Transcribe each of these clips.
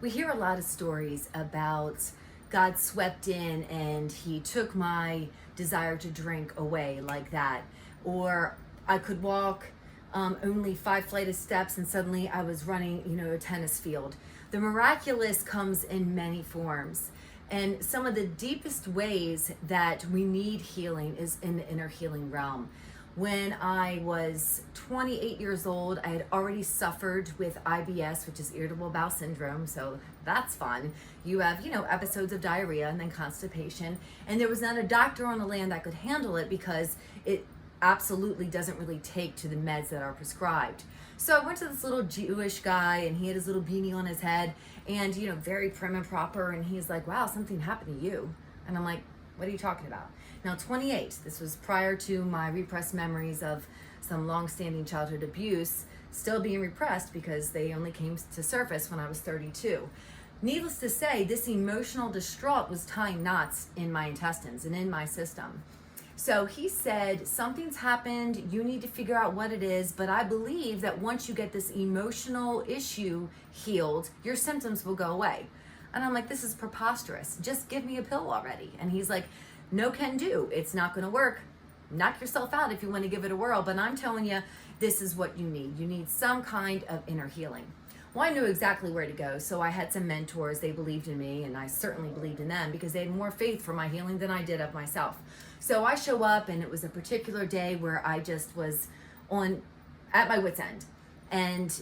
We hear a lot of stories about God swept in and he took my desire to drink away like that. Or I could walk only 5 flights of steps and suddenly I was running, a tennis field. The miraculous comes in many forms. And some of the deepest ways that we need healing is in the inner healing realm. When I was 28 years old, I had already suffered with IBS, which is irritable bowel syndrome. So that's fun. You have, episodes of diarrhea and then constipation. And there was not a doctor on the land that could handle it because it absolutely doesn't really take to the meds that are prescribed. So I went to this little Jewish guy and he had his little beanie on his head and, very prim and proper. And he's like, wow, something happened to you. And I'm like, what are you talking about? Now, 28, this was prior to my repressed memories of some long-standing childhood abuse still being repressed because they only came to surface when I was 32. Needless to say, this emotional distraught was tying knots in my intestines and in my system. So he said, something's happened, you need to figure out what it is, but I believe that once you get this emotional issue healed, your symptoms will go away. And I'm like, this is preposterous. Just give me a pill already. And he's like, no can do. It's not going to work. Knock yourself out if you want to give it a whirl. But I'm telling you, this is what you need. You need some kind of inner healing. Well, I knew exactly where to go. So I had some mentors. They believed in me, and I certainly believed in them because they had more faith for my healing than I did of myself. So I show up, and it was a particular day where I just was at my wit's end. And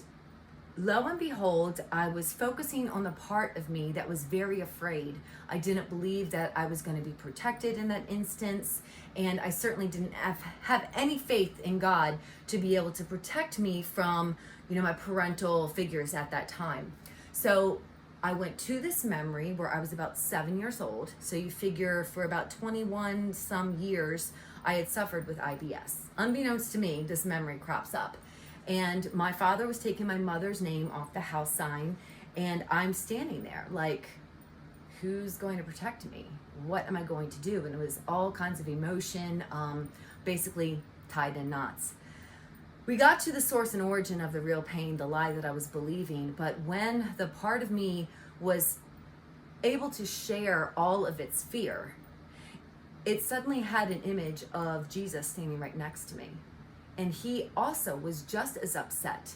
lo and behold, I was focusing on the part of me that was very afraid. I didn't believe that I was going to be protected in that instance. And I certainly didn't have any faith in God to be able to protect me from, my parental figures at that time. So I went to this memory where I was about 7 years old. So you figure for about 21 some years, I had suffered with IBS. Unbeknownst to me, this memory crops up. And my father was taking my mother's name off the house sign, and I'm standing there like, who's going to protect me? What am I going to do? And it was all kinds of emotion, basically tied in knots. We got to the source and origin of the real pain, the lie that I was believing, but when the part of me was able to share all of its fear, it suddenly had an image of Jesus standing right next to me. And he also was just as upset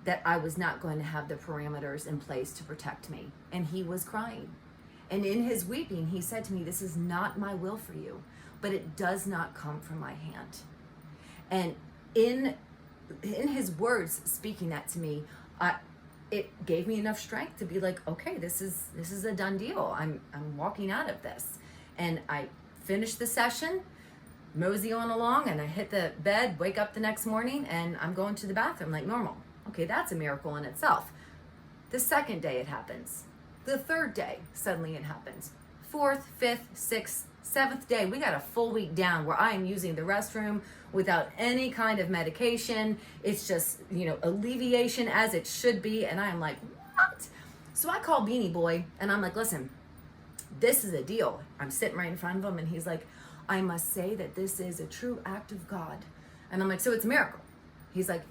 that I was not going to have the parameters in place to protect me. And he was crying. And in his weeping, he said to me, this is not my will for you, but it does not come from my hand. And in his words speaking that to me, it gave me enough strength to be like, okay, this is a done deal. I'm walking out of this. And I finished the session, mosey on along, and I hit the bed, wake up the next morning, and I'm going to the bathroom like normal. Okay, that's a miracle in itself. The second day it happens. The third day, suddenly it happens. 4th, 5th, 6th, 7th day, we got a full week down where I am using the restroom without any kind of medication. It's just, alleviation as it should be. And I am like, what? So I call Beanie Boy and I'm like, listen, this is a deal. I'm sitting right in front of him and he's like, I must say that this is a true act of God. And I'm like, so it's a miracle. He's like,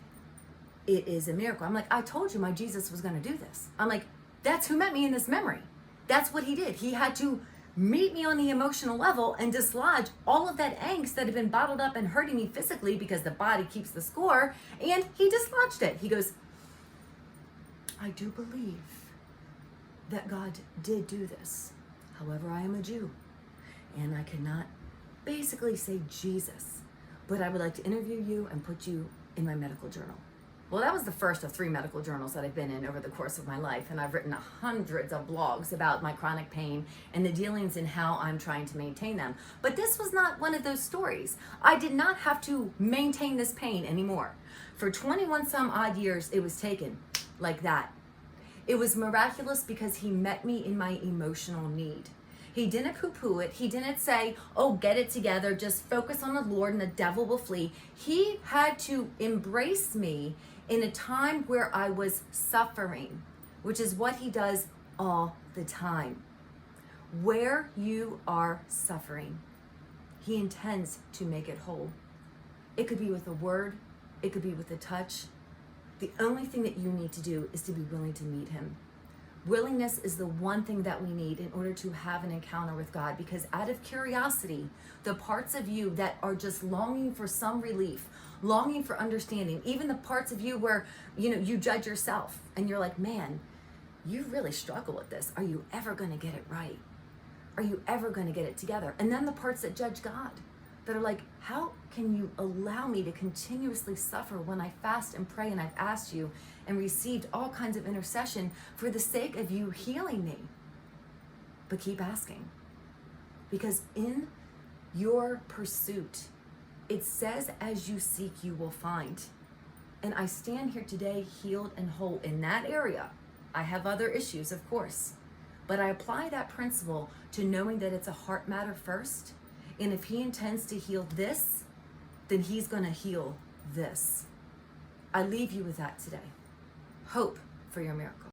it is a miracle. I'm like, I told you my Jesus was going to do this. I'm like, that's who met me in this memory. That's what he did. He had to meet me on the emotional level and dislodge all of that angst that had been bottled up and hurting me physically because the body keeps the score, and he dislodged it. He goes, I do believe that God did do this. However, I am a Jew and I cannot basically say Jesus, but I would like to interview you and put you in my medical journal. Well, that was the first of 3 medical journals that I've been in over the course of my life, and I've written hundreds of blogs about my chronic pain and the dealings and how I'm trying to maintain them. But this was not one of those stories. I did not have to maintain this pain anymore. For 21 some odd years, it was taken like that. It was miraculous because he met me in my emotional need. He didn't poo-poo it. He didn't say, oh, get it together. Just focus on the Lord and the devil will flee. He had to embrace me in a time where I was suffering, which is what he does all the time. Where you are suffering, he intends to make it whole. It could be with a word. It could be with a touch. The only thing that you need to do is to be willing to meet him. Willingness is the one thing that we need in order to have an encounter with God, because out of curiosity, the parts of you that are just longing for some relief, longing for understanding, even the parts of you where, you judge yourself and you're like, man, you really struggle with this. Are you ever going to get it right? Are you ever going to get it together? And then the parts that judge God, that are like, how can you allow me to continuously suffer when I fast and pray and I've asked you and received all kinds of intercession for the sake of you healing me? But keep asking, because in your pursuit, it says, as you seek, you will find. And I stand here today healed and whole in that area. I have other issues, of course, but I apply that principle to knowing that it's a heart matter first. And if he intends to heal this, then he's going to heal this. I leave you with that today. Hope for your miracle.